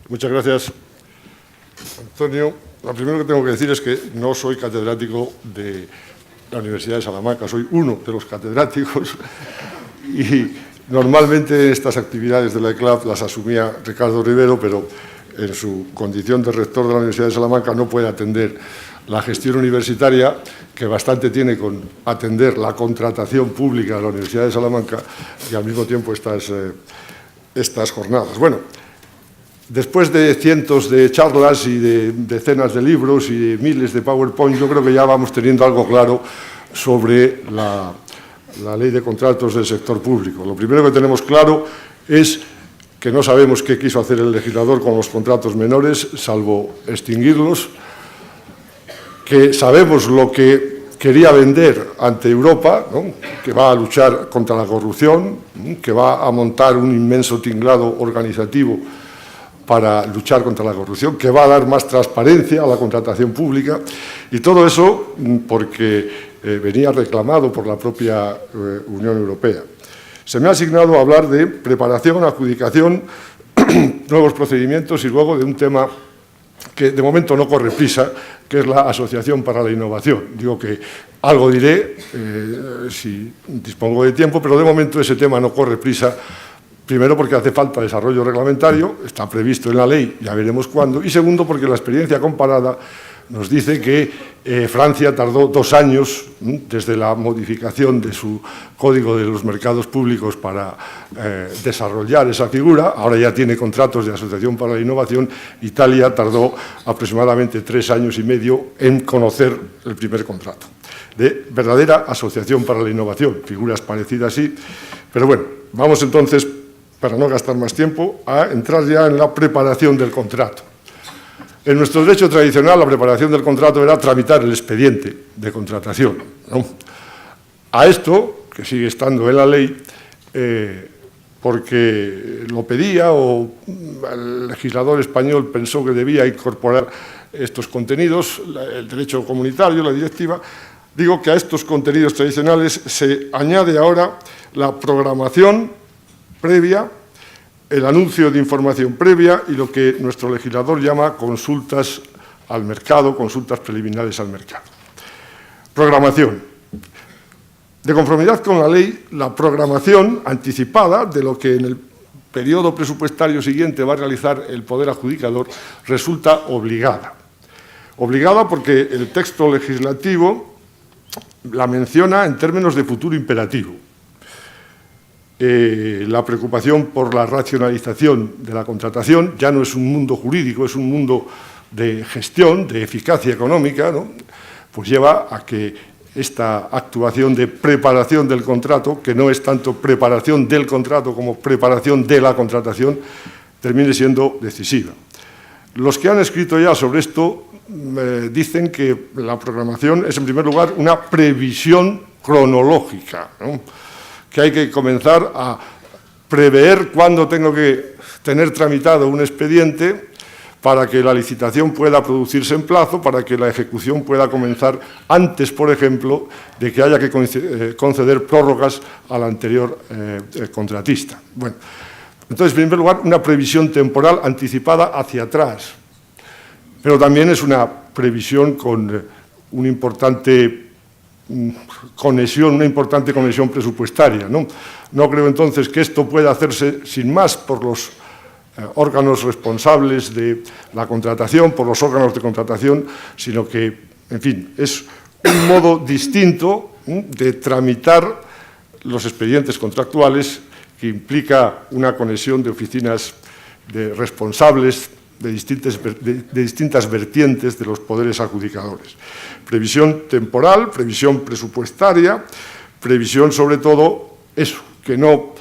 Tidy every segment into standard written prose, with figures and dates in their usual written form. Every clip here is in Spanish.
Muchas gracias, Antonio. Lo primero que tengo que decir es que no soy catedrático de la Universidad de Salamanca, soy uno de los catedráticos y normalmente estas actividades de la ECLAP las asumía Ricardo Rivero, pero en su condición de rector de la Universidad de Salamanca no puede atender la gestión universitaria, que bastante tiene con atender la contratación pública de la Universidad de Salamanca y al mismo tiempo estas jornadas. Bueno, después de cientos de charlas y de decenas de libros y de miles de PowerPoint, yo creo que ya vamos teniendo algo claro sobre la ley de contratos del sector público. Lo primero que tenemos claro es que no sabemos qué quiso hacer el legislador con los contratos menores, salvo extinguirlos, que sabemos lo que quería vender ante Europa, ¿no?, que va a luchar contra la corrupción, que va a montar un inmenso tinglado organizativo para luchar contra la corrupción, que va a dar más transparencia a la contratación pública, y todo eso porque venía reclamado por la propia Unión Europea. Se me ha asignado hablar de preparación, adjudicación, nuevos procedimientos y luego de un tema que de momento no corre prisa, que es la Asociación para la Innovación. Digo que algo diré si dispongo de tiempo, pero de momento ese tema no corre prisa. Primero, porque hace falta desarrollo reglamentario, está previsto en la ley, ya veremos cuándo. Y segundo, porque la experiencia comparada nos dice que Francia tardó 2 años desde la modificación de su Código de los Mercados Públicos para desarrollar esa figura. Ahora ya tiene contratos de Asociación para la Innovación. Italia tardó aproximadamente 3 años y medio en conocer el primer contrato de verdadera Asociación para la Innovación. Figuras parecidas, sí. Pero bueno, vamos entonces, para no gastar más tiempo, a entrar ya en la preparación del contrato. En nuestro derecho tradicional, la preparación del contrato era tramitar el expediente de contratación, ¿no? A esto, que sigue estando en la ley, porque lo pedía o el legislador español pensó que debía incorporar estos contenidos, el derecho comunitario, la directiva, digo que a estos contenidos tradicionales se añade ahora la programación previa, el anuncio de información previa y lo que nuestro legislador llama consultas al mercado, consultas preliminares al mercado. Programación. De conformidad con la ley, la programación anticipada de lo que en el periodo presupuestario siguiente va a realizar el Poder Adjudicador resulta obligada. Obligada porque el texto legislativo la menciona en términos de futuro imperativo. La preocupación por la racionalización de la contratación ya no es un mundo jurídico, es un mundo de gestión, de eficacia económica, ¿no?, pues lleva a que esta actuación de preparación del contrato, que no es tanto preparación del contrato como preparación de la contratación, termine siendo decisiva. Los que han escrito ya sobre esto dicen que la programación es, en primer lugar, una previsión cronológica, ¿no?, que hay que comenzar a prever cuándo tengo que tener tramitado un expediente para que la licitación pueda producirse en plazo, para que la ejecución pueda comenzar antes, por ejemplo, de que haya que conceder prórrogas al anterior contratista. Bueno, entonces, en primer lugar, una previsión temporal anticipada hacia atrás, pero también es una previsión con una importante conexión presupuestaria, ¿no? No creo entonces que esto pueda hacerse sin más por los órganos responsables de la contratación, por los órganos de contratación, sino que, en fin, es un modo distinto de tramitar los expedientes contractuales que implica una conexión de oficinas de responsables de distintas vertientes de los poderes adjudicadores. Previsión temporal, previsión presupuestaria, previsión sobre todo eso, que no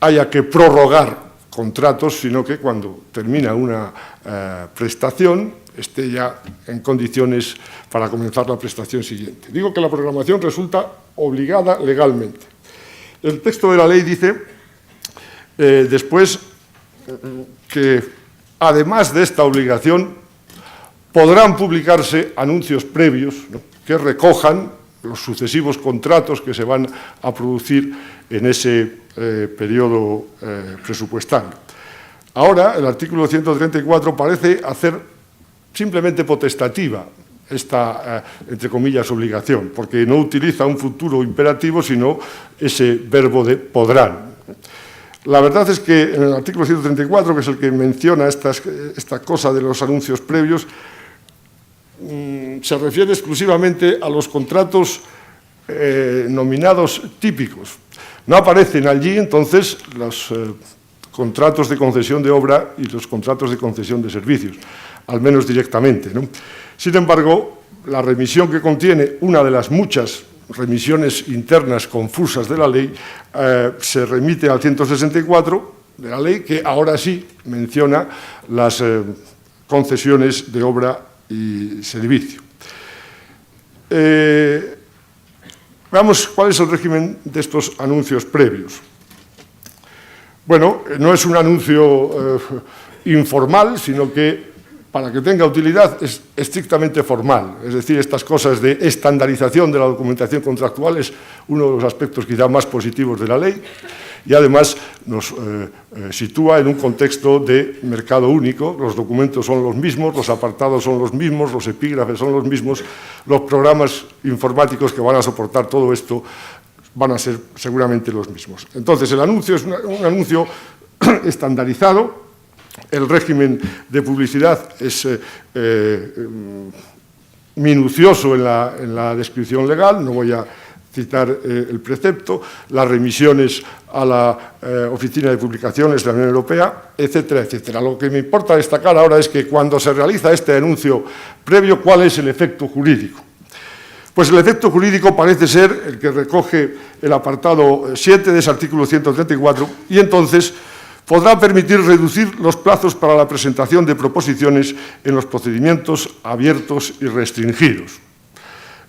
haya que prorrogar contratos, sino que cuando termina una prestación esté ya en condiciones para comenzar la prestación siguiente. Digo que la programación resulta obligada legalmente. El texto de la ley dice después que además de esta obligación, podrán publicarse anuncios previos, ¿no?, que recojan los sucesivos contratos que se van a producir en ese periodo presupuestario. Ahora, el artículo 134 parece hacer simplemente potestativa esta, entre comillas, obligación, porque no utiliza un futuro imperativo, sino ese verbo de podrán. La verdad es que en el artículo 134, que es el que menciona esta cosa de los anuncios previos, se refiere exclusivamente a los contratos nominados típicos. No aparecen allí, entonces, los contratos de concesión de obra y los contratos de concesión de servicios, al menos directamente, ¿no? Sin embargo, la remisión que contiene una de las muchas remisiones internas confusas de la ley se remite al 164 de la ley, que ahora sí menciona las concesiones de obra y servicio. Veamos cuál es el régimen de estos anuncios previos. Bueno, no es un anuncio informal, sino que para que tenga utilidad es estrictamente formal. Es decir, estas cosas de estandarización de la documentación contractual es uno de los aspectos quizá más positivos de la ley y además nos sitúa en un contexto de mercado único. Los documentos son los mismos, los apartados son los mismos, los epígrafes son los mismos, los programas informáticos que van a soportar todo esto van a ser seguramente los mismos. Entonces, el anuncio es un anuncio estandarizado. El régimen de publicidad es minucioso en la descripción legal, no voy a citar el precepto, las remisiones a la Oficina de Publicaciones de la Unión Europea, etcétera, etcétera. Lo que me importa destacar ahora es que cuando se realiza este anuncio previo, ¿cuál es el efecto jurídico? Pues el efecto jurídico parece ser el que recoge el apartado 7 de ese artículo 134 y entonces podrá permitir reducir los plazos para la presentación de proposiciones en los procedimientos abiertos y restringidos.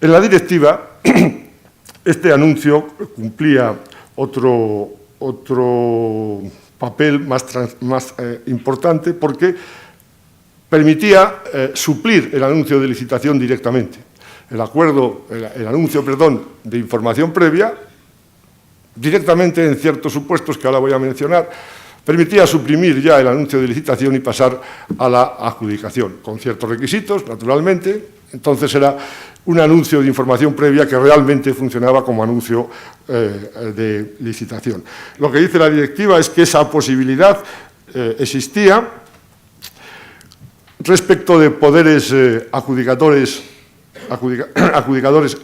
En la directiva, este anuncio cumplía otro papel más importante porque permitía suplir el anuncio de licitación directamente. El anuncio de información previa, directamente en ciertos supuestos que ahora voy a mencionar, permitía suprimir ya el anuncio de licitación y pasar a la adjudicación, con ciertos requisitos, naturalmente. Entonces era un anuncio de información previa que realmente funcionaba como anuncio de licitación. Lo que dice la directiva es que esa posibilidad existía respecto de poderes adjudicadores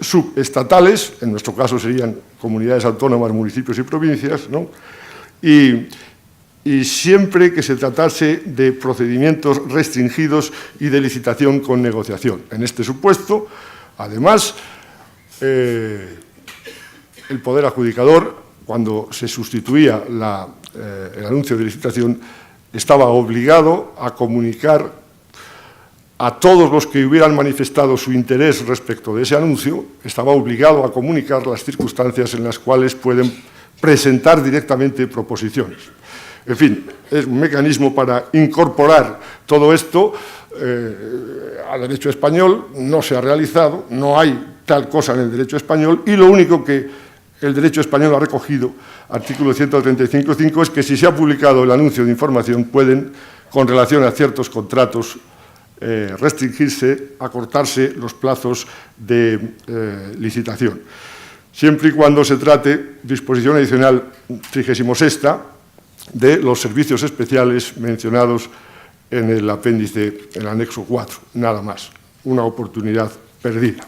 subestatales, en nuestro caso serían comunidades autónomas, municipios y provincias, ¿no? Y siempre que se tratase de procedimientos restringidos y de licitación con negociación. En este supuesto, además, el poder adjudicador, cuando se sustituía el anuncio de licitación, estaba obligado a comunicar a todos los que hubieran manifestado su interés respecto de ese anuncio, estaba obligado a comunicar las circunstancias en las cuales pueden presentar directamente proposiciones. En fin, es un mecanismo para incorporar todo esto al derecho español. No se ha realizado, no hay tal cosa en el derecho español y lo único que el derecho español ha recogido, artículo 135.5, es que si se ha publicado el anuncio de información pueden, con relación a ciertos contratos, restringirse, acortarse los plazos de licitación, siempre y cuando se trate, disposición adicional 36ª, de los servicios especiales mencionados en el apéndice, en el anexo 4, nada más, una oportunidad perdida.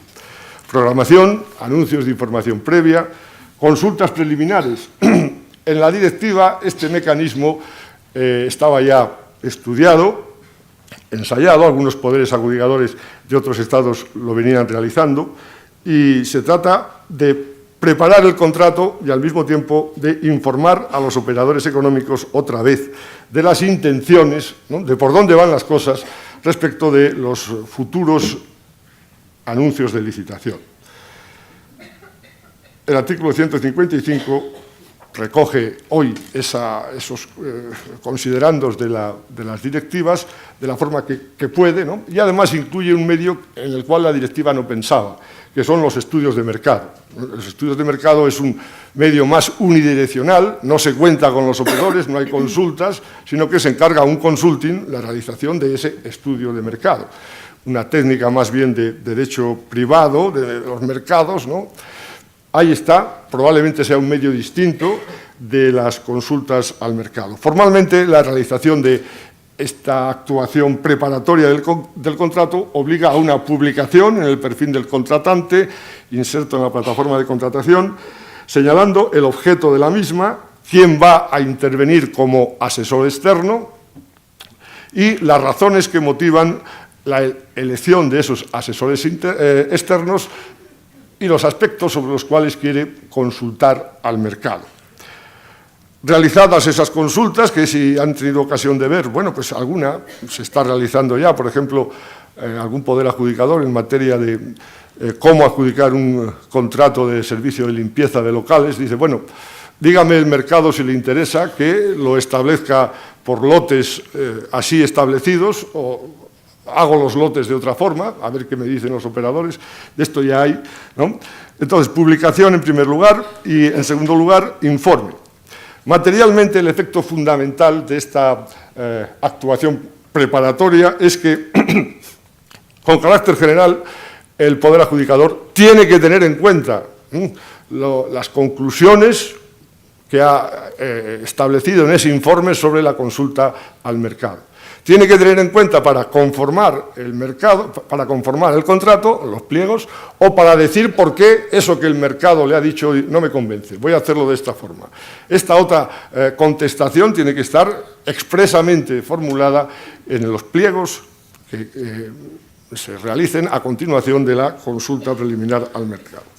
Programación, anuncios de información previa, consultas preliminares. En la directiva este mecanismo estaba ya estudiado, ensayado, algunos poderes adjudicadores de otros estados lo venían realizando, y se trata de preparar el contrato y al mismo tiempo de informar a los operadores económicos otra vez de las intenciones, ¿no?, de por dónde van las cosas respecto de los futuros anuncios de licitación. El artículo 155 recoge hoy esos considerandos de las directivas de la forma que puede, ¿no? Y además incluye un medio en el cual la directiva no pensaba, que son los estudios de mercado. Los estudios de mercado es un medio más unidireccional, no se cuenta con los operadores, no hay consultas, sino que se encarga a un consulting la realización de ese estudio de mercado. Una técnica más bien de derecho privado, de los mercados, ¿no? Ahí está, probablemente sea un medio distinto de las consultas al mercado. Formalmente, la realización de esta actuación preparatoria del contrato obliga a una publicación en el perfil del contratante, inserto en la plataforma de contratación, señalando el objeto de la misma, quién va a intervenir como asesor externo y las razones que motivan la elección de esos asesores externos y los aspectos sobre los cuales quiere consultar al mercado. Realizadas esas consultas, que si han tenido ocasión de ver, bueno, pues alguna se está realizando ya, por ejemplo, algún poder adjudicador en materia de cómo adjudicar un contrato de servicio de limpieza de locales, dice, bueno, dígame el mercado si le interesa que lo establezca por lotes así establecidos o hago los lotes de otra forma, a ver qué me dicen los operadores, de esto ya hay, ¿no? Entonces, publicación en primer lugar y, en segundo lugar, informe. Materialmente, el efecto fundamental de esta actuación preparatoria es que, con carácter general, el poder adjudicador tiene que tener en cuenta las conclusiones que ha establecido en ese informe sobre la consulta al mercado. Tiene que tener en cuenta para conformar el mercado, para conformar el contrato, los pliegos, o para decir por qué eso que el mercado le ha dicho no me convence, voy a hacerlo de esta forma. Esta otra contestación tiene que estar expresamente formulada en los pliegos que se realicen a continuación de la consulta preliminar al mercado.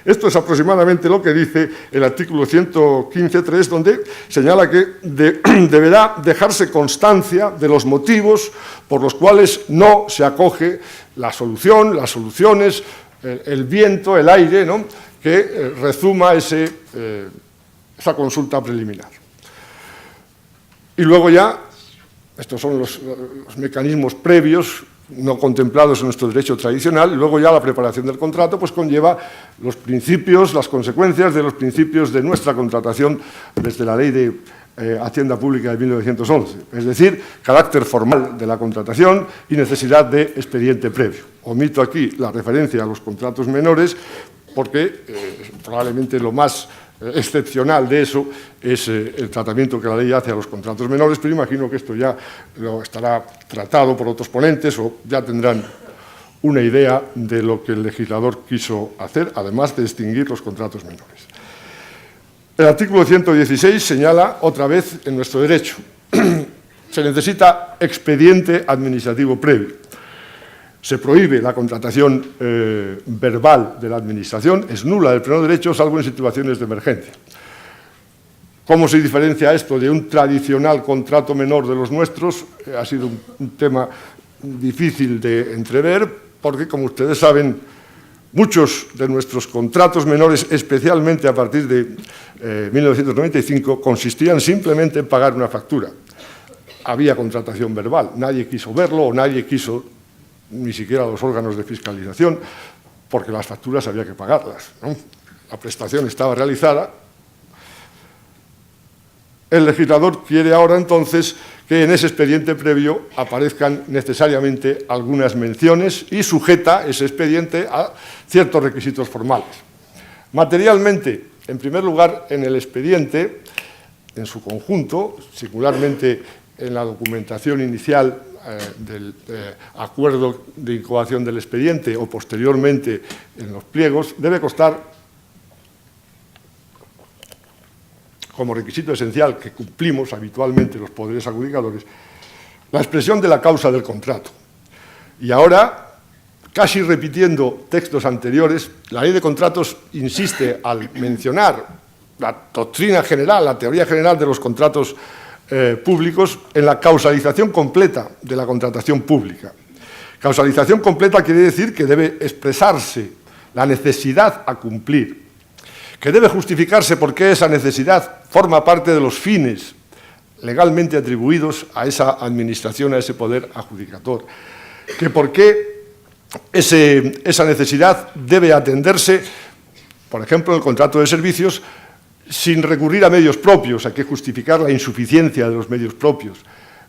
Esto es aproximadamente lo que dice el artículo 115.3, donde señala que deberá dejarse constancia de los motivos por los cuales no se acoge la solución, las soluciones, el viento, el aire, ¿no?, que rezuma esa consulta preliminar. Y luego ya, estos son los mecanismos previos no contemplados en nuestro derecho tradicional, y luego ya la preparación del contrato pues conlleva los principios, las consecuencias de los principios de nuestra contratación desde la Ley de Hacienda Pública de 1911, es decir, carácter formal de la contratación y necesidad de expediente previo. Omito aquí la referencia a los contratos menores porque probablemente lo más excepcional de eso es el tratamiento que la ley hace a los contratos menores, pero imagino que esto ya lo estará tratado por otros ponentes o ya tendrán una idea de lo que el legislador quiso hacer, además de distinguir los contratos menores. El artículo 116 señala otra vez en nuestro derecho, se necesita expediente administrativo previo. Se prohíbe la contratación verbal de la Administración, es nula del pleno derecho, salvo en situaciones de emergencia. ¿Cómo se diferencia esto de un tradicional contrato menor de los nuestros? Ha sido un tema difícil de entrever, porque, como ustedes saben, muchos de nuestros contratos menores, especialmente a partir de 1995, consistían simplemente en pagar una factura. Había contratación verbal, nadie quiso verlo o nadie quiso, ni siquiera los órganos de fiscalización, porque las facturas había que pagarlas, ¿no? La prestación estaba realizada. El legislador quiere ahora entonces que en ese expediente previo aparezcan necesariamente algunas menciones y sujeta ese expediente a ciertos requisitos formales. Materialmente, en primer lugar, en el expediente, en su conjunto, singularmente en la documentación inicial del acuerdo de incoación del expediente o posteriormente en los pliegos, debe constar como requisito esencial que cumplimos habitualmente los poderes adjudicadores, la expresión de la causa del contrato. Y ahora, casi repitiendo textos anteriores, la Ley de Contratos insiste al mencionar la doctrina general, la teoría general de los contratos públicos en la causalización completa de la contratación pública. Causalización completa quiere decir que debe expresarse la necesidad a cumplir, que debe justificarse porque esa necesidad forma parte de los fines legalmente atribuidos a esa administración, a ese poder adjudicador, que por qué esa necesidad debe atenderse, por ejemplo, en el contrato de servicios, sin recurrir a medios propios. Hay que justificar la insuficiencia de los medios propios.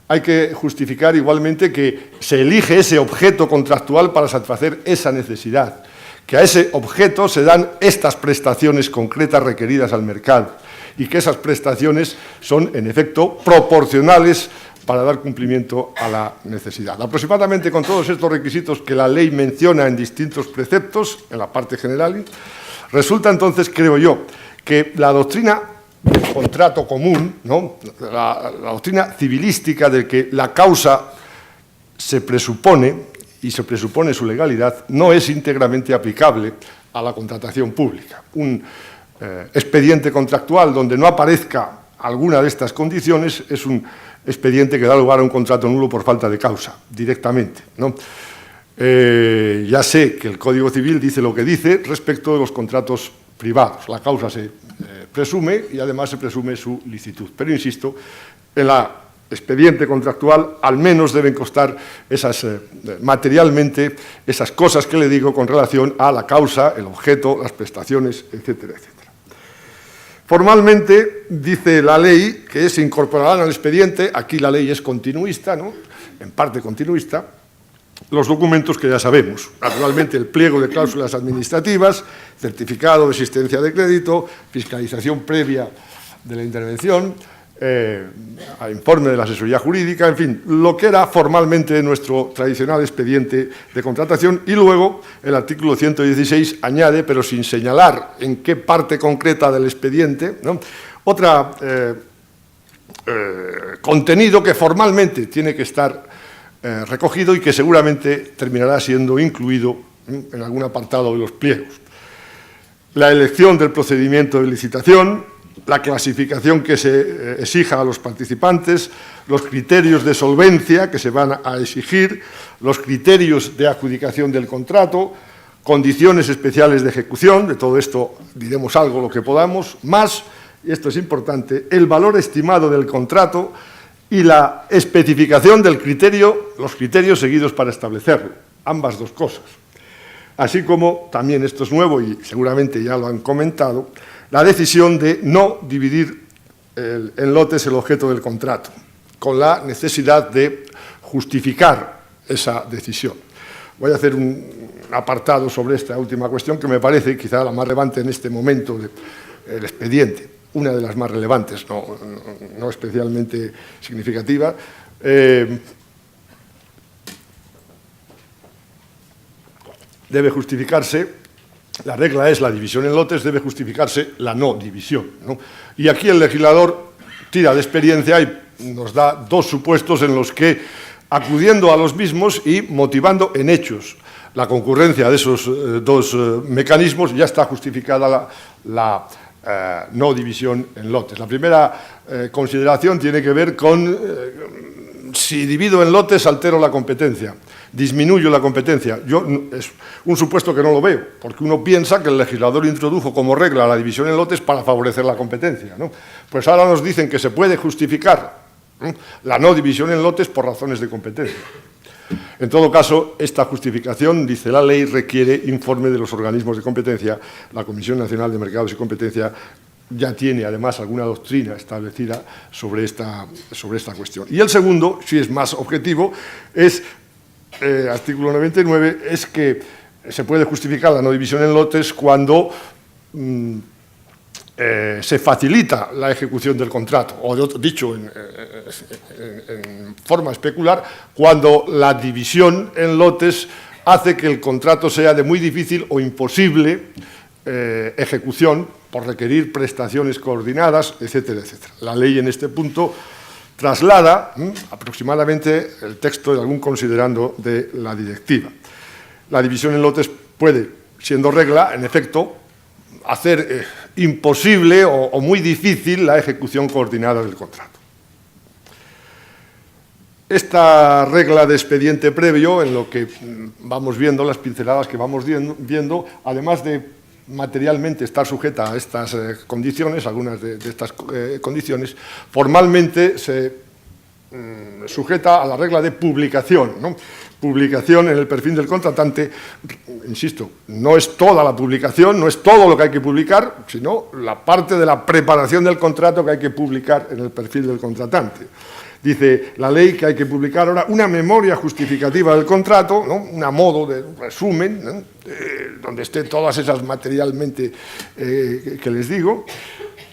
Hay que justificar igualmente que se elige ese objeto contractual para satisfacer esa necesidad, que a ese objeto se dan estas prestaciones concretas requeridas al mercado y que esas prestaciones son, en efecto, proporcionales para dar cumplimiento a la necesidad. Aproximadamente con todos estos requisitos que la ley menciona en distintos preceptos, en la parte general, resulta entonces, creo yo, que la doctrina del contrato común, ¿no? la doctrina civilística de que la causa se presupone, y se presupone su legalidad, no es íntegramente aplicable a la contratación pública. Un expediente contractual donde no aparezca alguna de estas condiciones es un expediente que da lugar a un contrato nulo por falta de causa, directamente, ¿no? Ya sé que el Código Civil dice lo que dice respecto de los contratos privados. La causa se presume y además se presume su licitud. Pero, insisto, en la expediente contractual al menos deben constar materialmente esas cosas que le digo con relación a la causa, el objeto, las prestaciones, etcétera, etcétera. Formalmente dice la ley que se incorporarán al expediente, aquí la ley es continuista, ¿no? En parte continuista, los documentos que ya sabemos. Naturalmente, el pliego de cláusulas administrativas, certificado de existencia de crédito, fiscalización previa de la intervención, informe de la asesoría jurídica, en fin, lo que era formalmente nuestro tradicional expediente de contratación. Y luego el artículo 116 añade, pero sin señalar en qué parte concreta del expediente, ¿no?, otro contenido que formalmente tiene que estar recogido y que seguramente terminará siendo incluido en algún apartado de los pliegos. La elección del procedimiento de licitación, la clasificación que se exija a los participantes, los criterios de solvencia que se van a exigir, los criterios de adjudicación del contrato, condiciones especiales de ejecución, de todo esto diremos algo lo que podamos, más, y esto es importante, el valor estimado del contrato y la especificación del criterio, los criterios seguidos para establecerlo, ambas dos cosas. Así como, también esto es nuevo y seguramente ya lo han comentado, la decisión de no dividir en lotes el objeto del contrato, con la necesidad de justificar esa decisión. Voy a hacer un apartado sobre esta última cuestión que me parece quizá la más relevante en este momento del expediente, una de las más relevantes, no especialmente significativa. Debe justificarse. La regla es la división en lotes, debe justificarse la no división, ¿no? Y aquí el legislador tira de experiencia y nos da dos supuestos en los que, acudiendo a los mismos y motivando en hechos la concurrencia de esos dos mecanismos, ya está justificada la no división en lotes. La primera consideración tiene que ver con si divido en lotes altero la competencia, disminuyo la competencia. Es un supuesto que no lo veo, porque uno piensa que el legislador introdujo como regla la división en lotes para favorecer la competencia, ¿no? Pues ahora nos dicen que se puede justificar la no división en lotes por razones de competencia. En todo caso, esta justificación, dice la ley, requiere informe de los organismos de competencia. La Comisión Nacional de Mercados y Competencia ya tiene, además, alguna doctrina establecida sobre esta cuestión. Y el segundo, si es más objetivo, es, artículo 99, es que se puede justificar la no división en lotes cuando se facilita la ejecución del contrato, o dicho en forma especular, cuando la división en lotes hace que el contrato sea de muy difícil o imposible ejecución por requerir prestaciones coordinadas, etcétera, etcétera. La ley en este punto traslada aproximadamente el texto de algún considerando de la directiva. La división en lotes puede, siendo regla, en efecto, hacer imposible o muy difícil la ejecución coordinada del contrato. Esta regla de expediente previo, en lo que vamos viendo, las pinceladas que vamos viendo, además de materialmente estar sujeta a estas condiciones, algunas de estas condiciones, formalmente se sujeta a la regla de publicación, ¿no? Publicación en el perfil del contratante, insisto, no es toda la publicación, no es todo lo que hay que publicar, sino la parte de la preparación del contrato que hay que publicar en el perfil del contratante. Dice la ley que hay que publicar ahora una memoria justificativa del contrato, ¿no? A modo de resumen, ¿no? Donde estén todas esas materialmente que les digo.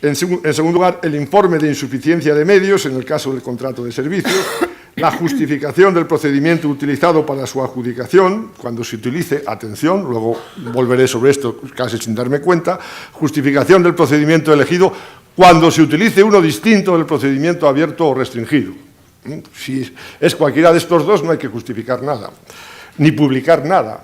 En segundo lugar, el informe de insuficiencia de medios en el caso del contrato de servicios, la justificación del procedimiento utilizado para su adjudicación, cuando se utilice, atención, luego volveré sobre esto casi sin darme cuenta, justificación del procedimiento elegido cuando se utilice uno distinto del procedimiento abierto o restringido. Si es cualquiera de estos dos, no hay que justificar nada, ni publicar nada.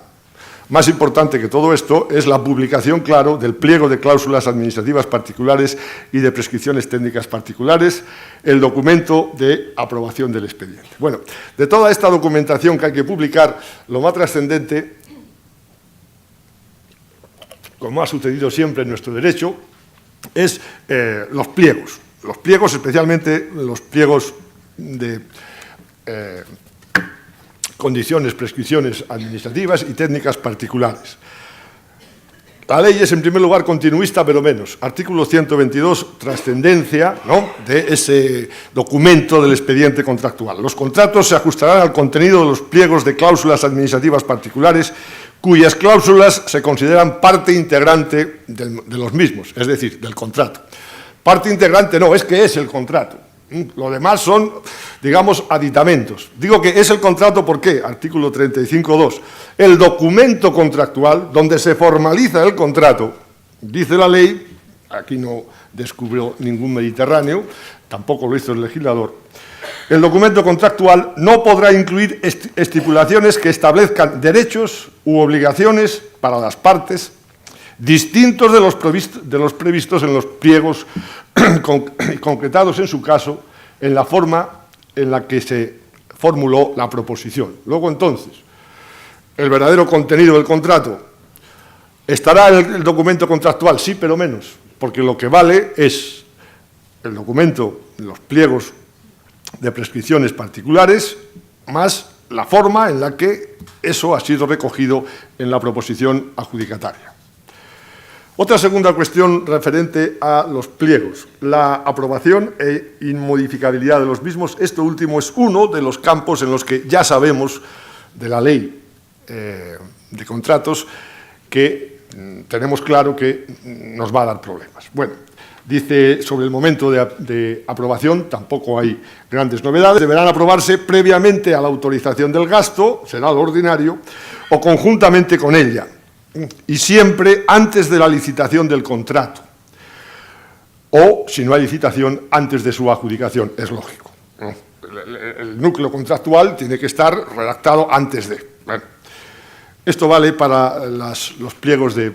Más importante que todo esto es la publicación, claro, del pliego de cláusulas administrativas particulares y de prescripciones técnicas particulares, el documento de aprobación del expediente. Bueno, de toda esta documentación que hay que publicar, lo más trascendente, como ha sucedido siempre en nuestro derecho, es los pliegos. Los pliegos, especialmente los pliegos de condiciones, prescripciones administrativas y técnicas particulares. La ley es, en primer lugar, continuista, pero menos. Artículo 122, trascendencia, ¿no?, de ese documento del expediente contractual. Los contratos se ajustarán al contenido de los pliegos de cláusulas administrativas particulares, cuyas cláusulas se consideran parte integrante de los mismos, es decir, del contrato. Parte integrante no, es que es el contrato. Lo demás son, digamos, aditamentos. Digo que es el contrato, ¿por qué? Artículo 35.2. El documento contractual, donde se formaliza el contrato, dice la ley, aquí no descubrió ningún mediterráneo, tampoco lo hizo el legislador, el documento contractual no podrá incluir estipulaciones que establezcan derechos u obligaciones para las partes distintos de los previstos en los pliegos concretados en su caso en la forma en la que se formuló la proposición. Luego, entonces, el verdadero contenido del contrato estará en el documento contractual, sí, pero menos, porque lo que vale es el documento, los pliegos de prescripciones particulares, más la forma en la que eso ha sido recogido en la proposición adjudicataria. Otra segunda cuestión referente a los pliegos, la aprobación e inmodificabilidad de los mismos. Esto último es uno de los campos en los que ya sabemos de la ley de contratos que tenemos claro que nos va a dar problemas. Bueno, dice sobre el momento de aprobación, tampoco hay grandes novedades, deberán aprobarse previamente a la autorización del gasto, será lo ordinario, o conjuntamente con ella, y siempre antes de la licitación del contrato, o, si no hay licitación, antes de su adjudicación, es lógico, ¿no? El núcleo contractual tiene que estar redactado antes de. Bueno, esto vale para los pliegos de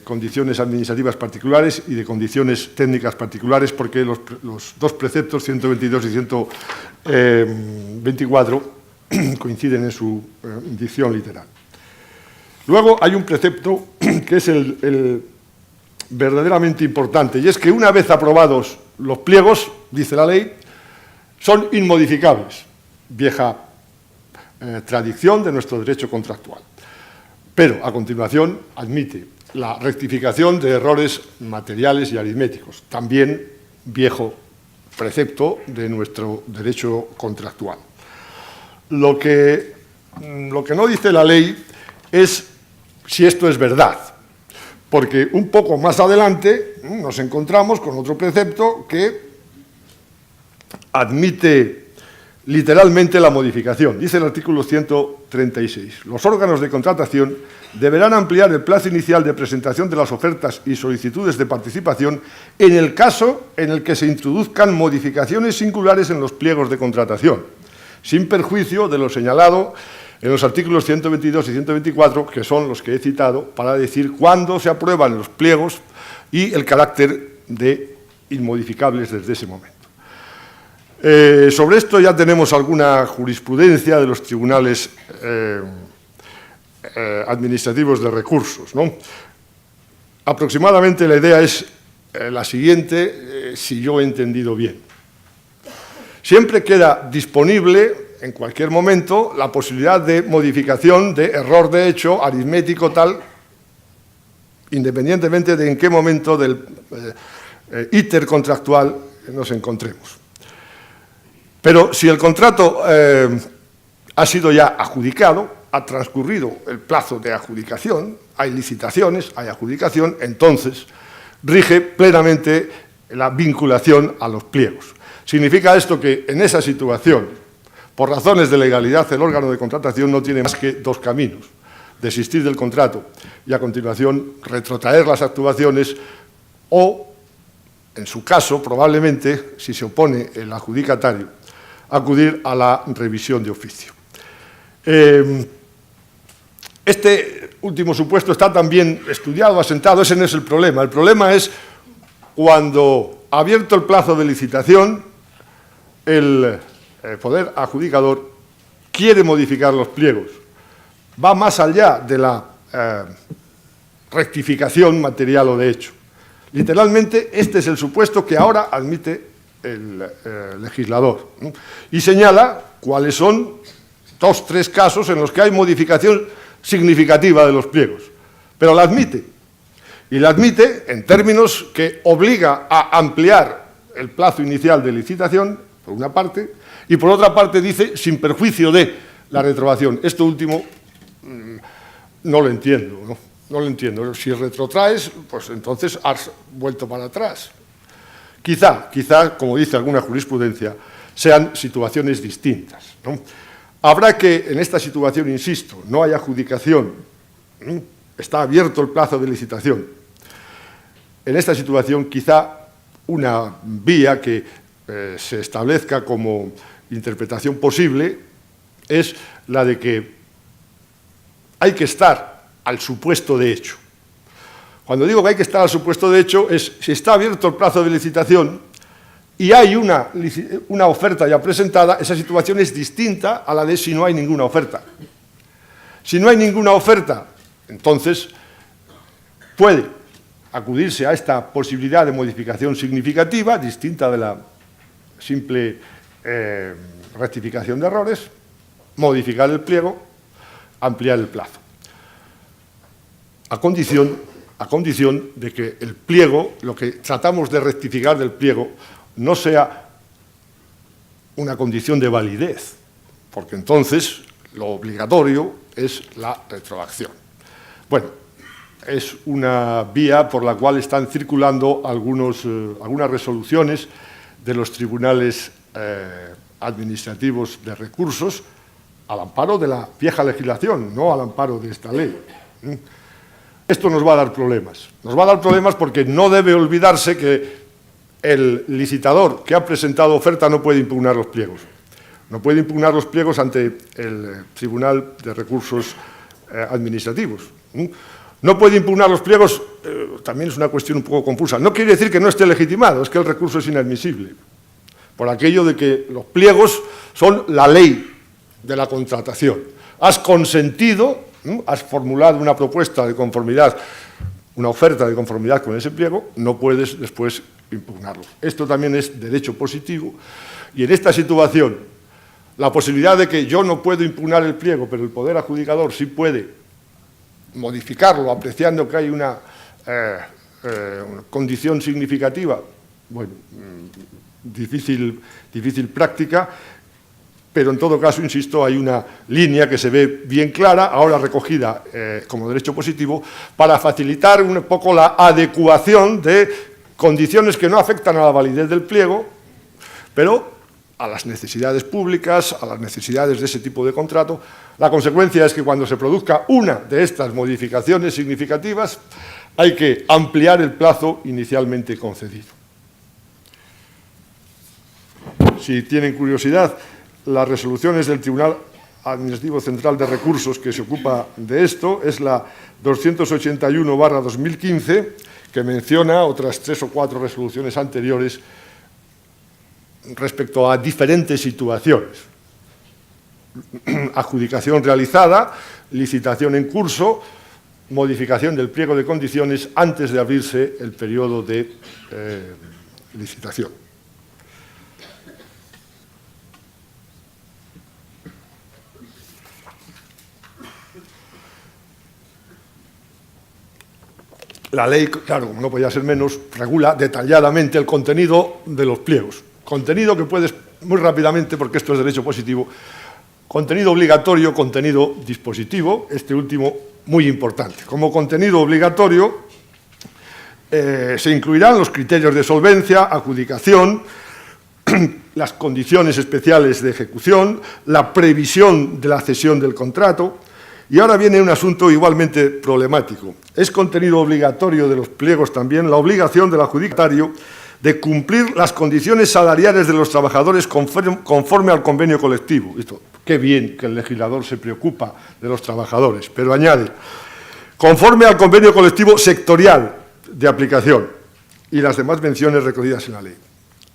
condiciones administrativas particulares y de condiciones técnicas particulares, porque los dos preceptos, 122 y 124, coinciden en su dicción literal. Luego hay un precepto que es el verdaderamente importante, y es que una vez aprobados los pliegos, dice la ley, son inmodificables, vieja tradición de nuestro derecho contractual. Pero, a continuación, admite la rectificación de errores materiales y aritméticos, también viejo precepto de nuestro derecho contractual. Lo que no dice la ley es si esto es verdad, porque un poco más adelante nos encontramos con otro precepto que admite literalmente la modificación. Dice el artículo 136. Los órganos de contratación deberán ampliar el plazo inicial de presentación de las ofertas y solicitudes de participación en el caso en el que se introduzcan modificaciones singulares en los pliegos de contratación, sin perjuicio de lo señalado en los artículos 122 y 124, que son los que he citado, para decir cuándo se aprueban los pliegos y el carácter de inmodificables desde ese momento. Sobre esto ya tenemos alguna jurisprudencia de los tribunales administrativos de recursos, ¿no? Aproximadamente la idea es la siguiente, si yo he entendido bien. Siempre queda disponible, en cualquier momento, la posibilidad de modificación de error de hecho, aritmético, tal, independientemente de en qué momento del íter contractual nos encontremos. Pero si el contrato ha sido ya adjudicado, ha transcurrido el plazo de adjudicación, hay licitaciones, hay adjudicación, entonces rige plenamente la vinculación a los pliegos. Significa esto que en esa situación, por razones de legalidad, el órgano de contratación no tiene más que dos caminos: desistir del contrato y a continuación retrotraer las actuaciones o, en su caso, probablemente, si se opone el adjudicatario, acudir a la revisión de oficio. Este último supuesto está también estudiado, asentado, ese no es el problema. El problema es cuando, abierto el plazo de licitación, el poder adjudicador quiere modificar los pliegos. Va más allá de la rectificación material o de hecho. Literalmente, este es el supuesto que ahora admite el legislador, ¿no? Y señala cuáles son 2 o 3 casos en los que hay modificación significativa de los pliegos, pero la admite, y la admite en términos que obliga a ampliar el plazo inicial de licitación, por una parte, y por otra parte dice sin perjuicio de la retroacción. Esto último no lo entiendo, ¿no? No lo entiendo. Si retrotraes, pues entonces has vuelto para atrás. Quizá, como dice alguna jurisprudencia, sean situaciones distintas, ¿no? Habrá que, en esta situación, insisto, no hay adjudicación, ¿no? Está abierto el plazo de licitación. En esta situación, quizá una vía que se establezca como interpretación posible es la de que hay que estar al supuesto de hecho. Cuando digo que hay que estar al supuesto de hecho es si está abierto el plazo de licitación y hay una oferta ya presentada, esa situación es distinta a la de si no hay ninguna oferta. Si no hay ninguna oferta, entonces puede acudirse a esta posibilidad de modificación significativa, distinta de la simple rectificación de errores, modificar el pliego, ampliar el plazo. A condición de que el pliego, lo que tratamos de rectificar del pliego, no sea una condición de validez, porque entonces lo obligatorio es la retroacción. Bueno, es una vía por la cual están circulando algunas resoluciones de los tribunales administrativos de recursos al amparo de la vieja legislación, no al amparo de esta ley. Esto nos va a dar problemas. Nos va a dar problemas porque no debe olvidarse que el licitador que ha presentado oferta no puede impugnar los pliegos. No puede impugnar los pliegos ante el Tribunal de Recursos Administrativos. No puede impugnar los pliegos, también es una cuestión un poco confusa. No quiere decir que no esté legitimado, es que el recurso es inadmisible. Por aquello de que los pliegos son la ley de la contratación. Has consentido, has formulado una propuesta de conformidad, una oferta de conformidad con ese pliego, no puedes después impugnarlo. Esto también es derecho positivo y en esta situación la posibilidad de que yo no puedo impugnar el pliego, pero el poder adjudicador sí puede modificarlo apreciando que hay una condición significativa, bueno, difícil práctica, pero en todo caso, insisto, hay una línea que se ve bien clara, ahora recogida como derecho positivo, para facilitar un poco la adecuación de condiciones que no afectan a la validez del pliego, pero a las necesidades públicas, a las necesidades de ese tipo de contrato. La consecuencia es que cuando se produzca una de estas modificaciones significativas, hay que ampliar el plazo inicialmente concedido. Si tienen curiosidad, las resoluciones del Tribunal Administrativo Central de Recursos que se ocupa de esto es la 281/2015, que menciona otras 3 o 4 resoluciones anteriores respecto a diferentes situaciones. Adjudicación realizada, licitación en curso, modificación del pliego de condiciones antes de abrirse el periodo de licitación. La ley, claro, no podía ser menos, regula detalladamente el contenido de los pliegos. Contenido que puedes, muy rápidamente, porque esto es derecho positivo, contenido obligatorio, contenido dispositivo, este último muy importante. Como contenido obligatorio se incluirán los criterios de solvencia, adjudicación, las condiciones especiales de ejecución, la previsión de la cesión del contrato. Y ahora viene un asunto igualmente problemático. Es contenido obligatorio de los pliegos también la obligación del adjudicatario de cumplir las condiciones salariales de los trabajadores conforme al convenio colectivo. Esto, qué bien que el legislador se preocupa de los trabajadores, pero añade, conforme al convenio colectivo sectorial de aplicación y las demás menciones recogidas en la ley.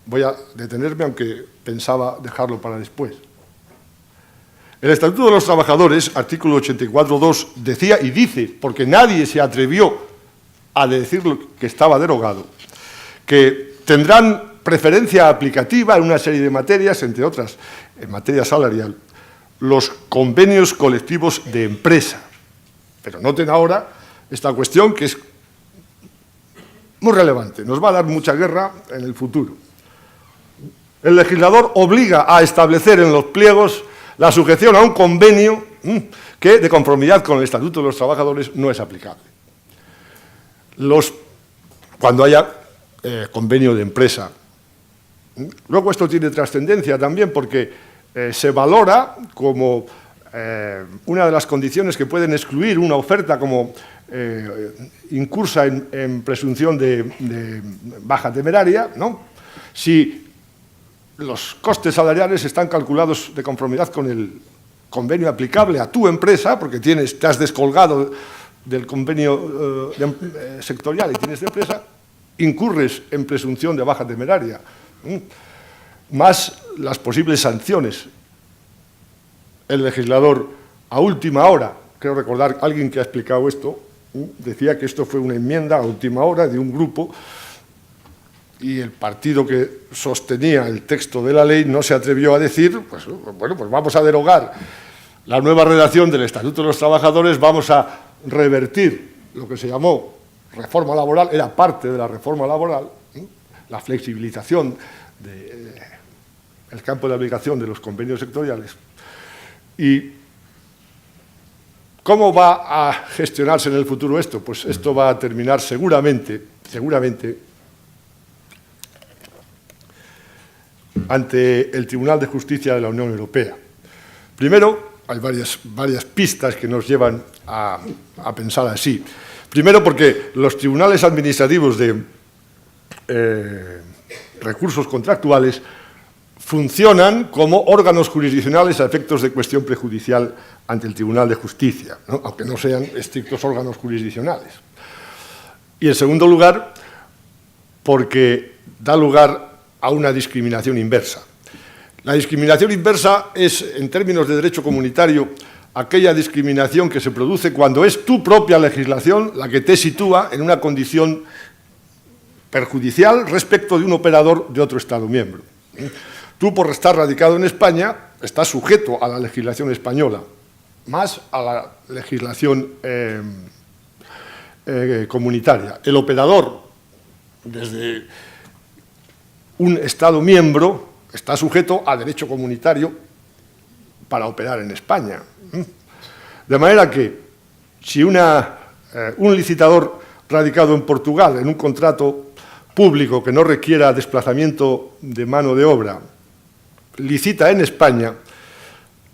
Voy a detenerme, aunque pensaba dejarlo para después. El Estatuto de los Trabajadores, artículo 84.2, decía y dice, porque nadie se atrevió a decir que estaba derogado, que tendrán preferencia aplicativa en una serie de materias, entre otras, en materia salarial, los convenios colectivos de empresa. Pero noten ahora esta cuestión que es muy relevante, nos va a dar mucha guerra en el futuro. El legislador obliga a establecer en los pliegos la sujeción a un convenio que, de conformidad con el Estatuto de los Trabajadores, no es aplicable. Cuando haya convenio de empresa. Luego esto tiene trascendencia también porque se valora como una de las condiciones que pueden excluir una oferta como incursa en presunción de baja temeraria, ¿no? Si los costes salariales están calculados de conformidad con el convenio aplicable a tu empresa, porque te has descolgado del convenio sectorial y tienes de empresa, incurres en presunción de baja temeraria, más las posibles sanciones. El legislador, a última hora, creo recordar, alguien que ha explicado esto, decía que esto fue una enmienda a última hora de un grupo y el partido que sostenía el texto de la ley no se atrevió a decir, pues bueno, pues vamos a derogar la nueva redacción del Estatuto de los Trabajadores, vamos a revertir lo que se llamó reforma laboral, era parte de la reforma laboral, la flexibilización del campo de aplicación de los convenios sectoriales. ¿Y cómo va a gestionarse en el futuro esto? Pues esto va a terminar seguramente, ante el Tribunal de Justicia de la Unión Europea. Primero, hay varias pistas que nos llevan a pensar así. Primero, porque los tribunales administrativos de recursos contractuales funcionan como órganos jurisdiccionales a efectos de cuestión prejudicial ante el Tribunal de Justicia, ¿no? Aunque no sean estrictos órganos jurisdiccionales. Y, en segundo lugar, porque da lugar a una discriminación inversa. La discriminación inversa es, en términos de derecho comunitario, aquella discriminación que se produce cuando es tu propia legislación la que te sitúa en una condición perjudicial respecto de un operador de otro Estado miembro. Tú, por estar radicado en España, estás sujeto a la legislación española, más a la legislación comunitaria. El operador, desde un Estado miembro, está sujeto a derecho comunitario para operar en España. De manera que, si un licitador radicado en Portugal, en un contrato público que no requiera desplazamiento de mano de obra, licita en España,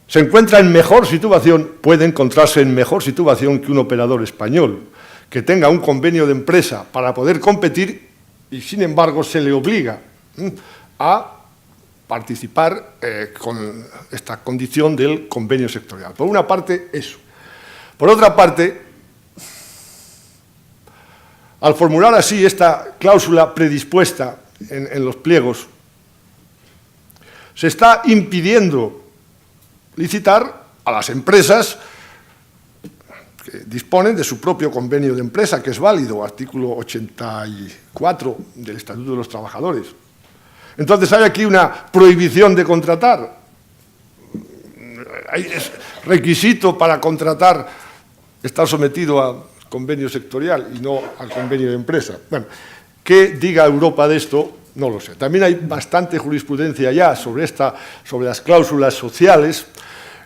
se encuentra en mejor situación, puede encontrarse en mejor situación que un operador español, que tenga un convenio de empresa para poder competir y, sin embargo, se le obliga a participar con esta condición del convenio sectorial. Por una parte, eso. Por otra parte, al formular así esta cláusula predispuesta en los pliegos, se está impidiendo licitar a las empresas que disponen de su propio convenio de empresa, que es válido, artículo 84 del Estatuto de los Trabajadores. Entonces, ¿hay aquí una prohibición de contratar? ¿Hay requisito para contratar estar sometido a convenio sectorial y no al convenio de empresa? Bueno, ¿qué diga Europa de esto? No lo sé. También hay bastante jurisprudencia ya sobre las cláusulas sociales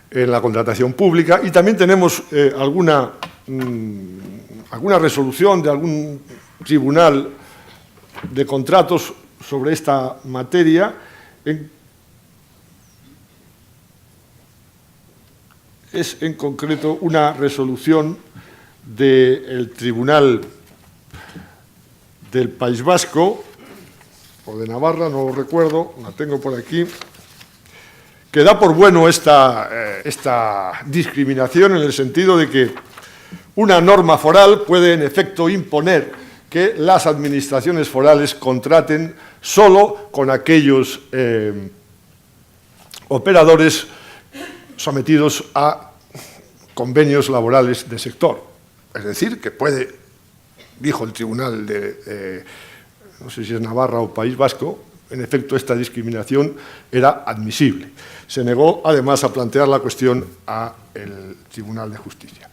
en la contratación pública, y también tenemos alguna resolución de algún tribunal de contratos sobre esta materia. Es en concreto una resolución del Tribunal del País Vasco, o de Navarra, no lo recuerdo, la tengo por aquí, que da por bueno esta discriminación, en el sentido de que una norma foral puede en efecto imponer que las administraciones forales contraten solo con aquellos operadores sometidos a convenios laborales de sector. Es decir, que puede, dijo el tribunal de, no sé si es Navarra o País Vasco, en efecto esta discriminación era admisible. Se negó además a plantear la cuestión al Tribunal de Justicia.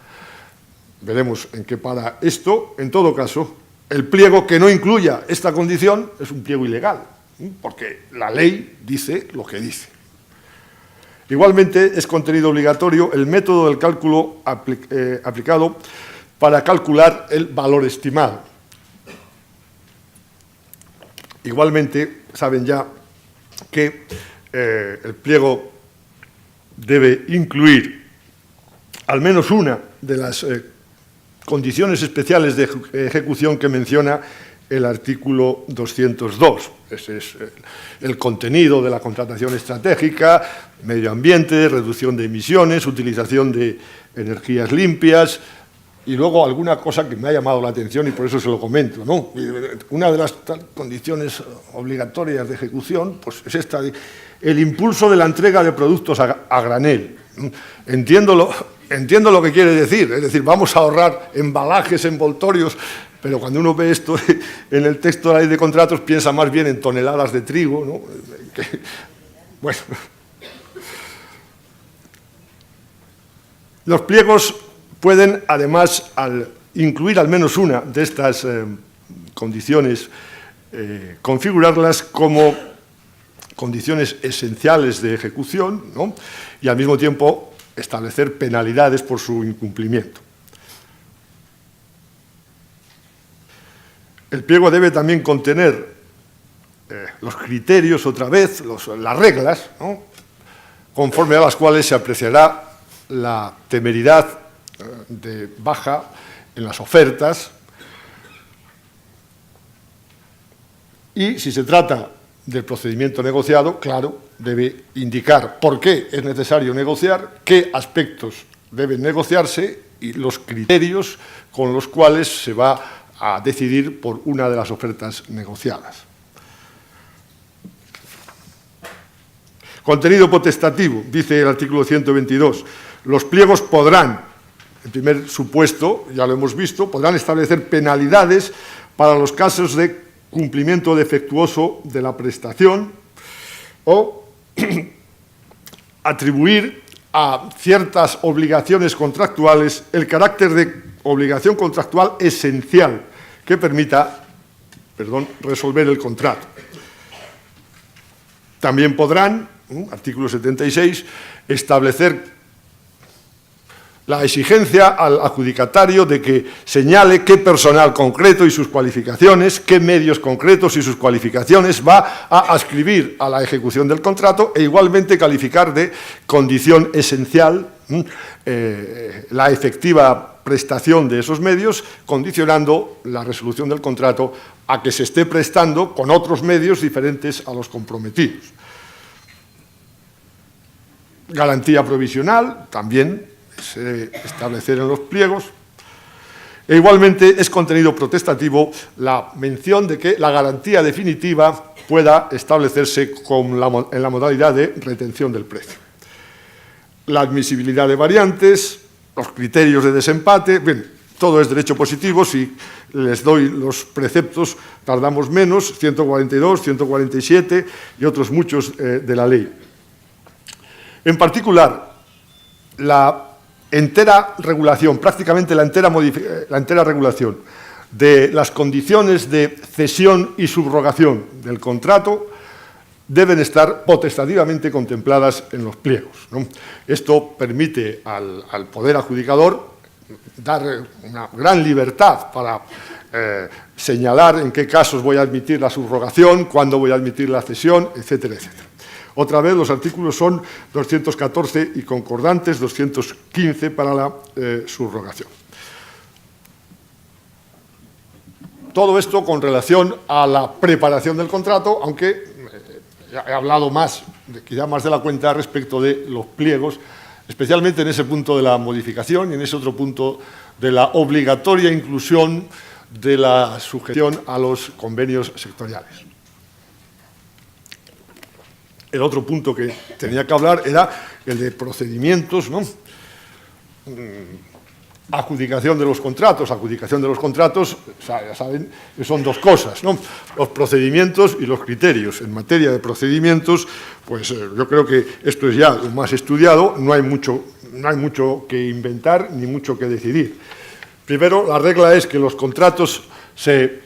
Veremos en qué para esto. En todo caso, el pliego que no incluya esta condición es un pliego ilegal, porque la ley dice lo que dice. Igualmente, es contenido obligatorio el método del cálculo aplicado para calcular el valor estimado. Igualmente, saben ya que el pliego debe incluir al menos una de las condiciones especiales de ejecución que menciona el artículo 202. Ese es el contenido de la contratación estratégica: medio ambiente, reducción de emisiones, utilización de energías limpias, y luego alguna cosa que me ha llamado la atención y por eso se lo comento, ¿no? Una de las condiciones obligatorias de ejecución, pues, es esta: el impulso de la entrega de productos a granel. Entiendo lo que quiere decir, es decir, vamos a ahorrar embalajes, envoltorios, pero cuando uno ve esto en el texto de la ley de contratos piensa más bien en toneladas de trigo, ¿no? Bueno. Los pliegos pueden, además, al incluir al menos una de estas condiciones, configurarlas como condiciones esenciales de ejecución, ¿no? Y al mismo tiempo establecer penalidades por su incumplimiento. El pliego debe también contener los criterios, otra vez, las reglas, ¿no?, conforme a las cuales se apreciará la temeridad de baja en las ofertas, y si se trata del procedimiento negociado, claro, debe indicar por qué es necesario negociar, qué aspectos deben negociarse y los criterios con los cuales se va a decidir por una de las ofertas negociadas. Contenido potestativo, dice el artículo 122. Los pliegos podrán, en primer supuesto, ya lo hemos visto, podrán establecer penalidades para los casos de cumplimiento defectuoso de la prestación, o atribuir a ciertas obligaciones contractuales el carácter de obligación contractual esencial que permita, resolver el contrato. También podrán, artículo 76, establecer la exigencia al adjudicatario de que señale qué personal concreto y sus cualificaciones, qué medios concretos y sus cualificaciones va a adscribir a la ejecución del contrato, e igualmente calificar de condición esencial la efectiva prestación de esos medios, condicionando la resolución del contrato a que se esté prestando con otros medios diferentes a los comprometidos. Garantía provisional, también se debe establecer en los pliegos. E igualmente es contenido protestativo la mención de que la garantía definitiva pueda establecerse en la modalidad de retención del precio. La admisibilidad de variantes, los criterios de desempate, bien, todo es derecho positivo. Si les doy los preceptos, tardamos menos, 142, 147 y otros muchos de la ley. En particular, la entera regulación, prácticamente la entera regulación de las condiciones de cesión y subrogación del contrato deben estar potestativamente contempladas en los pliegos, ¿no? Esto permite al poder adjudicador dar una gran libertad para señalar en qué casos voy a admitir la subrogación, cuándo voy a admitir la cesión, etcétera, etcétera. Otra vez, los artículos son 214 y concordantes, 215 para la subrogación. Todo esto con relación a la preparación del contrato, aunque he hablado quizá más de la cuenta respecto de los pliegos, especialmente en ese punto de la modificación y en ese otro punto de la obligatoria inclusión de la sujeción a los convenios sectoriales. El otro punto que tenía que hablar era el de procedimientos, ¿no? Adjudicación de los contratos. Adjudicación de los contratos, ya saben, que son dos cosas, ¿no? Los procedimientos y los criterios. En materia de procedimientos, pues yo creo que esto es ya lo más estudiado, no hay mucho que inventar ni mucho que decidir. Primero, la regla es que los contratos se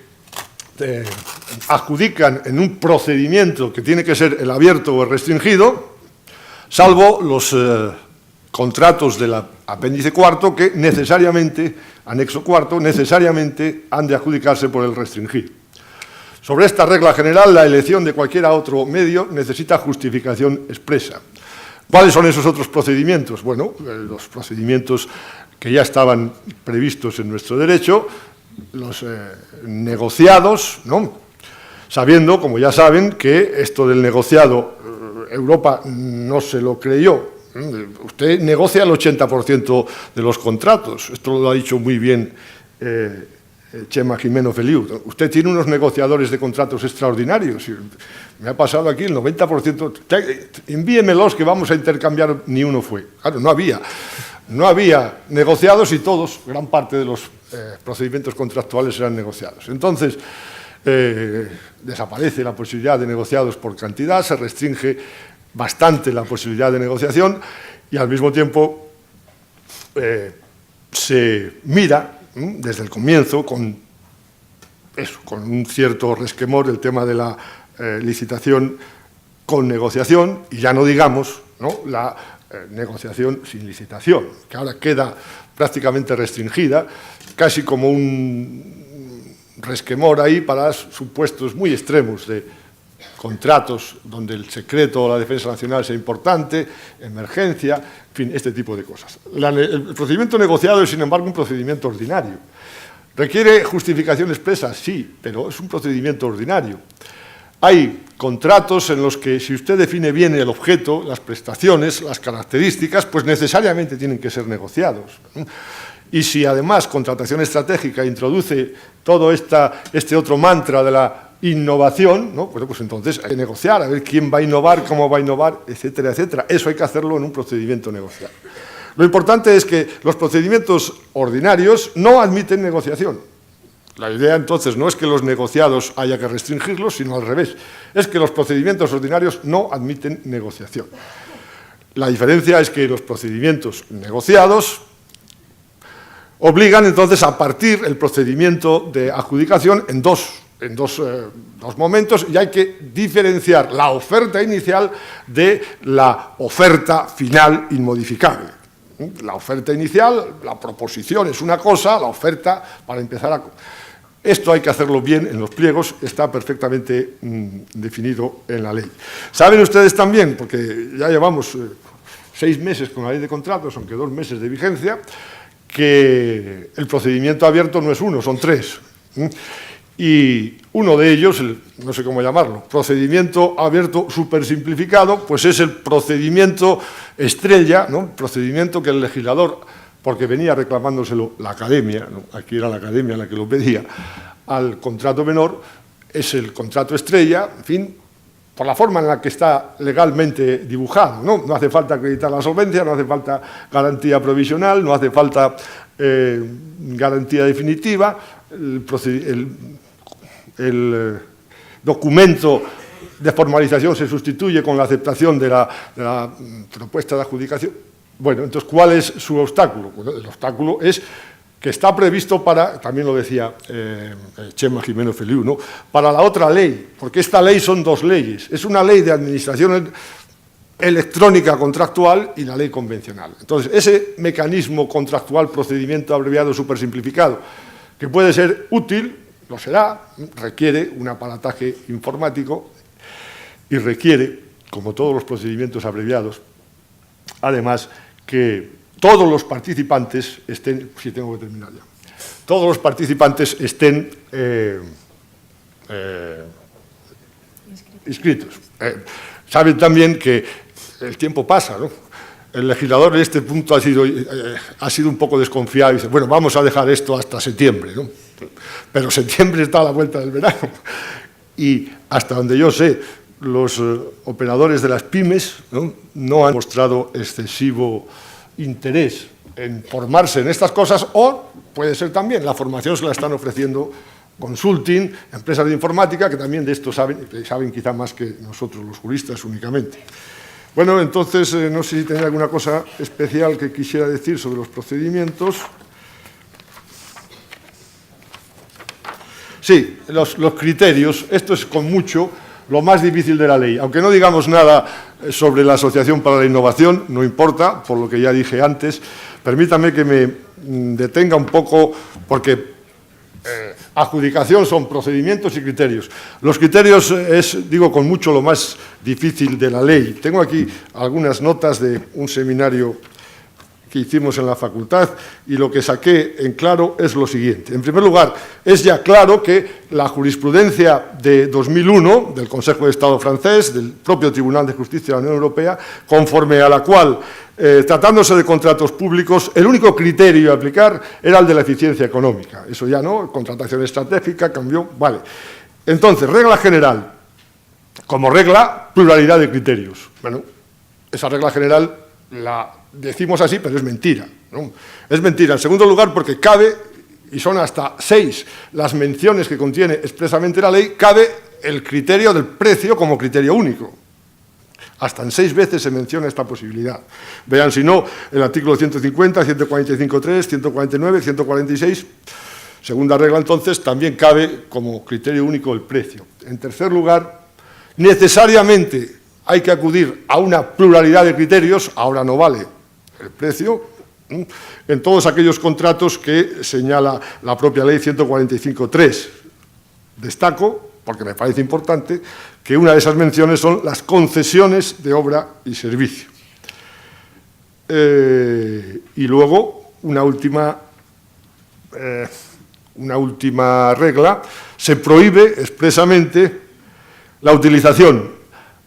adjudican en un procedimiento que tiene que ser el abierto o el restringido, salvo los contratos del apéndice cuarto que necesariamente, anexo cuarto, necesariamente han de adjudicarse por el restringido. Sobre esta regla general, la elección de cualquier otro medio necesita justificación expresa. ¿Cuáles son esos otros procedimientos? Bueno, los procedimientos que ya estaban previstos en nuestro derecho, los negociados, ¿no? Sabiendo, como ya saben, que esto del negociado, Europa no se lo creyó. Usted negocia el 80% de los contratos. Esto lo ha dicho muy bien Chema Jimeno Feliu. Usted tiene unos negociadores de contratos extraordinarios. Me ha pasado aquí el 90%. Envíemelos que vamos a intercambiar, ni uno fue. Claro, no había negociados y todos, gran parte de los procedimientos contractuales eran negociados. Entonces, desaparece la posibilidad de negociados por cantidad, se restringe bastante la posibilidad de negociación y al mismo tiempo se mira desde el comienzo con un cierto resquemor el tema de la licitación con negociación y ya no digamos, ¿no?, la negociación sin licitación, que ahora queda prácticamente restringida, casi como un resquemor ahí para supuestos muy extremos de contratos donde el secreto o la defensa nacional sea importante, emergencia, en fin, este tipo de cosas. El procedimiento negociado es, sin embargo, un procedimiento ordinario. ¿Requiere justificación expresa? Sí, pero es un procedimiento ordinario. Hay contratos en los que, si usted define bien el objeto, las prestaciones, las características, pues necesariamente tienen que ser negociados. Y si además contratación estratégica introduce todo este otro mantra de la innovación, ¿no?, pues entonces hay que negociar, a ver quién va a innovar, cómo va a innovar, etcétera, etcétera. Eso hay que hacerlo en un procedimiento negociado. Lo importante es que los procedimientos ordinarios no admiten negociación. La idea, entonces, no es que los negociados haya que restringirlos, sino al revés. Es que los procedimientos ordinarios no admiten negociación. La diferencia es que los procedimientos negociados obligan, entonces, a partir el procedimiento de adjudicación en dos momentos y hay que diferenciar la oferta inicial de la oferta final inmodificable. La oferta inicial, la proposición es una cosa, la oferta para empezar a... Esto hay que hacerlo bien en los pliegos, está perfectamente definido en la ley. Saben ustedes también, porque ya llevamos 6 meses con la ley de contratos, aunque 2 meses de vigencia, que el procedimiento abierto no es uno, son 3. Y uno de ellos, no sé cómo llamarlo, procedimiento abierto supersimplificado, pues es el procedimiento estrella, ¿no?, procedimiento que el legislador, porque venía reclamándoselo la academia, ¿no?, aquí era la academia la que lo pedía, al contrato menor, es el contrato estrella, en fin, por la forma en la que está legalmente dibujado, ¿no? No hace falta acreditar la solvencia, no hace falta garantía provisional, no hace falta garantía definitiva, el documento de formalización se sustituye con la aceptación de la propuesta de adjudicación. Bueno, entonces, ¿cuál es su obstáculo? Bueno, el obstáculo es que está previsto para, también lo decía Chema Jimeno Feliu, ¿no?, para la otra ley, porque esta ley son dos leyes. Es una ley de administración electrónica contractual y la ley convencional. Entonces, ese mecanismo contractual, procedimiento abreviado súper simplificado, que puede ser útil, lo será, requiere un aparataje informático y requiere, como todos los procedimientos abreviados, además que todos los participantes estén, si tengo que terminar ya, todos los participantes estén inscritos. Saben también que el tiempo pasa, ¿no? El legislador en este punto ha sido un poco desconfiado y dice, bueno, vamos a dejar esto hasta septiembre, ¿no? Pero septiembre está a la vuelta del verano. Y hasta donde yo sé, los operadores de las pymes no han mostrado excesivo interés en formarse en estas cosas, o puede ser también, la formación se la están ofreciendo consulting, empresas de informática, que también de esto saben quizá más que nosotros los juristas únicamente. Bueno, entonces, no sé si tenía alguna cosa especial que quisiera decir sobre los procedimientos. Sí, los criterios, esto es con mucho lo más difícil de la ley. Aunque no digamos nada sobre la Asociación para la Innovación, no importa, por lo que ya dije antes, permítame que me detenga un poco, porque adjudicación son procedimientos y criterios. Los criterios es, digo, con mucho lo más difícil de la ley. Tengo aquí algunas notas de un seminario que hicimos en la facultad y lo que saqué en claro es lo siguiente. En primer lugar, es ya claro que la jurisprudencia de 2001 del Consejo de Estado francés, del propio Tribunal de Justicia de la Unión Europea, conforme a la cual, tratándose de contratos públicos, el único criterio a aplicar era el de la eficiencia económica. Eso ya no, contratación estratégica, cambió, vale. Entonces, regla general, como regla, pluralidad de criterios. Bueno, esa regla general la decimos así, pero es mentira, ¿no? Es mentira, en segundo lugar, porque cabe, y son hasta 6 las menciones que contiene expresamente la ley, cabe el criterio del precio como criterio único. Hasta en 6 veces se menciona esta posibilidad. Vean, si no, el artículo 150, 145.3, 149, 146, segunda regla, entonces, también cabe como criterio único el precio. En tercer lugar, necesariamente hay que acudir a una pluralidad de criterios, ahora no vale el precio, en todos aquellos contratos que señala la propia ley 145.3. Destaco, porque me parece importante, que una de esas menciones son las concesiones de obra y servicio. Y luego, una última regla, se prohíbe expresamente la utilización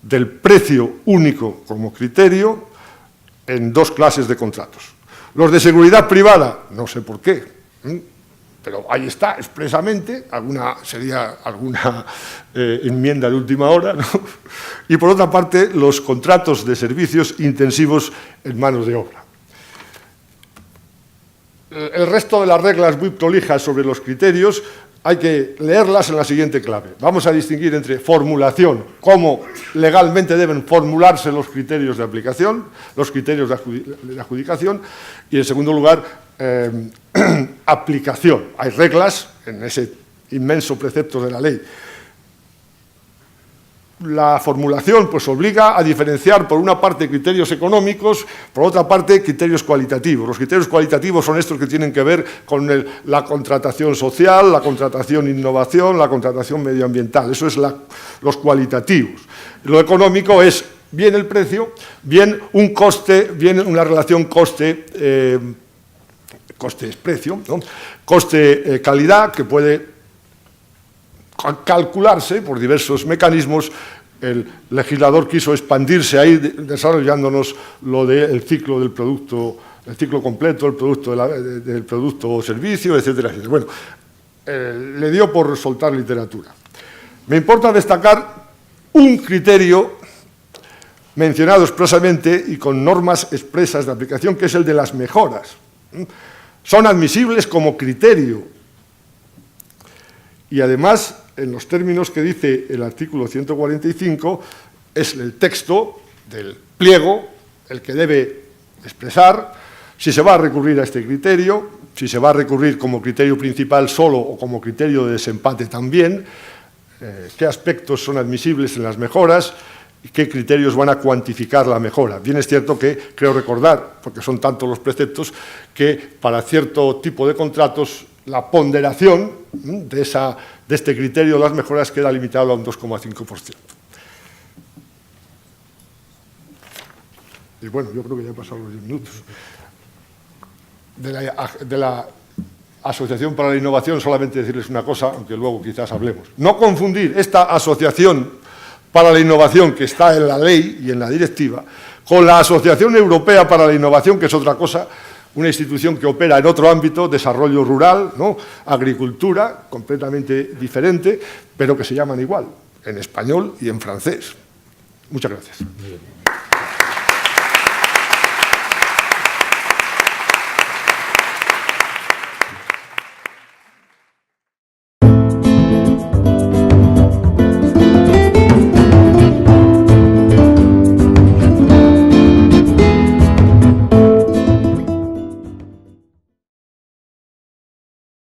del precio único como criterio en 2 clases de contratos. Los de seguridad privada, no sé por qué, pero ahí está expresamente, sería alguna enmienda de última hora, ¿no? Y por otra parte, los contratos de servicios intensivos en manos de obra. El resto de las reglas muy prolijas sobre los criterios hay que leerlas en la siguiente clave. Vamos a distinguir entre formulación, cómo legalmente deben formularse los criterios de aplicación, los criterios de adjudicación, y en segundo lugar, aplicación. Hay reglas en ese inmenso precepto de la ley. La formulación pues obliga a diferenciar por una parte criterios económicos, por otra parte criterios cualitativos. Los criterios cualitativos son estos que tienen que ver con la contratación social, la contratación innovación, la contratación medioambiental. Eso es los cualitativos. Lo económico es bien el precio, bien un coste, bien una relación coste-precio, ¿no? Coste-calidad, que puede calcularse por diversos mecanismos. El legislador quiso expandirse ahí, desarrollándonos lo del ciclo del producto, el ciclo completo, el producto del producto o servicio, etcétera, etcétera. Bueno, le dio por soltar literatura. Me importa destacar un criterio mencionado expresamente y con normas expresas de aplicación, que es el de las mejoras. Son admisibles como criterio. Y además, en los términos que dice el artículo 145, es el texto del pliego el que debe expresar si se va a recurrir a este criterio, si se va a recurrir como criterio principal solo o como criterio de desempate también, qué aspectos son admisibles en las mejoras y qué criterios van a cuantificar la mejora. Bien es cierto que, creo recordar, porque son tantos los preceptos, que para cierto tipo de contratos la ponderación de este criterio de las mejoras queda limitado a un 2,5%. Y bueno, yo creo que ya he pasado los 10 minutos. De la Asociación para la Innovación, solamente decirles una cosa, aunque luego quizás hablemos. No confundir esta Asociación para la Innovación, que está en la ley y en la directiva, con la Asociación Europea para la Innovación, que es otra cosa, una institución que opera en otro ámbito, desarrollo rural, ¿no? Agricultura, completamente diferente, pero que se llaman igual, en español y en francés. Muchas gracias.